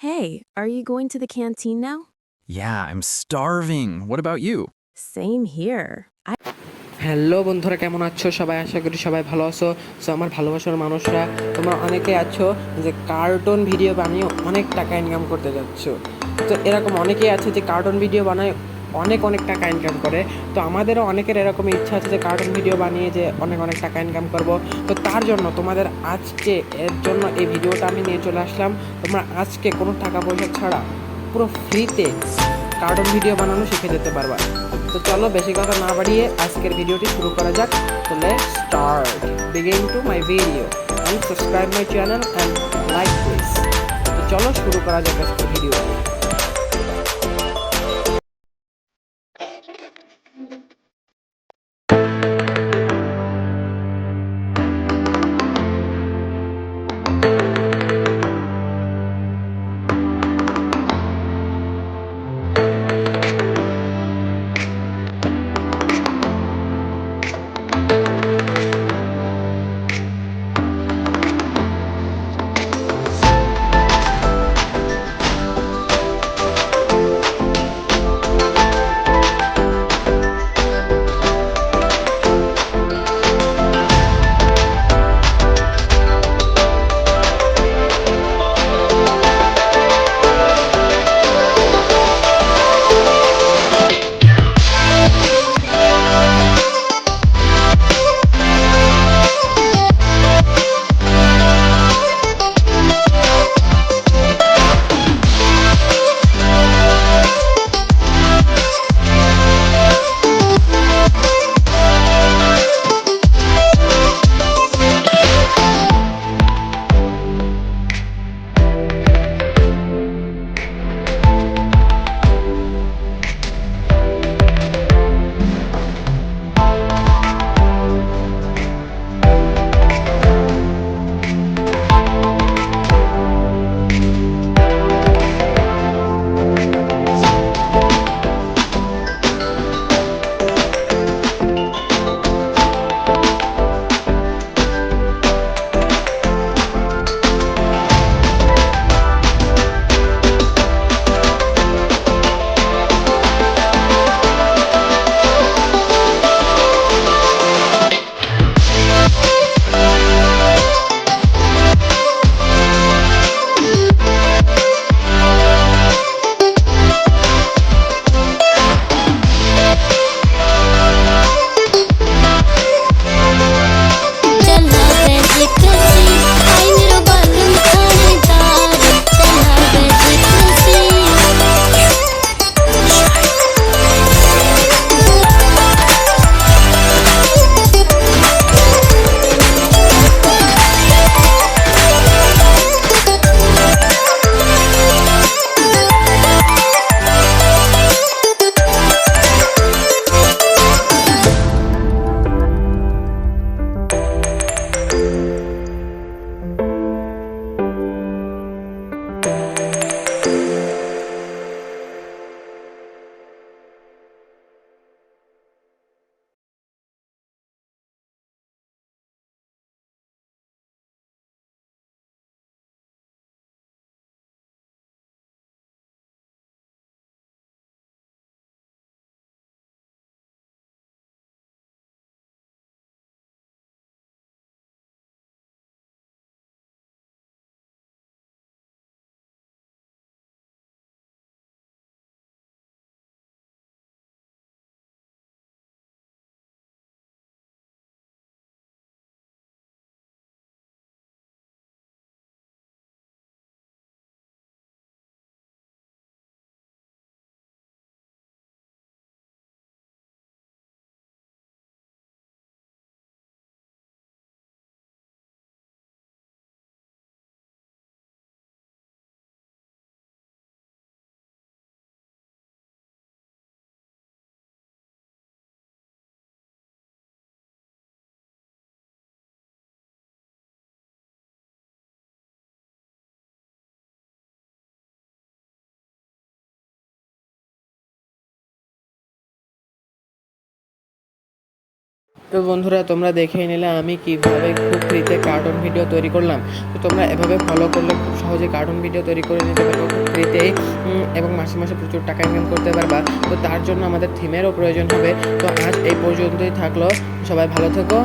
Hey, are you going to the canteen now? Yeah, I'm starving. What about you? Same here. Hello বন্ধুরা, কেমন আছো সবাই? আশা করি সবাই ভালো আছো। সো আমার ভালোবাসার মানুষরা, তোমরা অনেকে আছো যে কার্টুন ভিডিও বানিয়ে অনেক টাকা ইনকাম করতে যাচ্ছ। তো এরকম অনেকেই আছে যে কার্টুন ভিডিও বানায় অনেক অনেক টাকা ইনকাম করে। তো আমাদেরও অনেকের এরকম ইচ্ছা আছে যে কার্টুন ভিডিও বানিয়ে যে অনেক অনেক টাকা ইনকাম করব। তো তার জন্য তোমাদের আজকে এর জন্য এই ভিডিওটা আমি নিয়ে চলে আসলাম। তোমরা আজকে কোনো টাকা পয়সা ছাড়া পুরো ফ্রিতে কার্টুন ভিডিও বানানো শিখে যেতে পারবা। তো চলো বেশি কথা না বাড়িয়ে আজকের ভিডিওটি শুরু করা যাক। তো let's start begin to my video and subscribe my channel and like please. তো চলো শুরু করা যাক আজকের ভিডিও। তো বন্ধুরা, তোমরা দেখেই নিলে আমি কিভাবে খুব ফ্রিতে কার্টুন ভিডিও তৈরি করলাম। তো তোমরা এভাবে ফলো করলে খুব সহজে কার্টুন ভিডিও তৈরি করে নিতে পারবো খুব ফ্রিতেই এবং মাসে মাসে প্রচুর টাকা ইনকাম করতে পারবা। তো তার জন্য আমাদের থিমেরও প্রয়োজন হবে। তো আজ এই পর্যন্তই থাকলো, সবাই ভালো থেকো।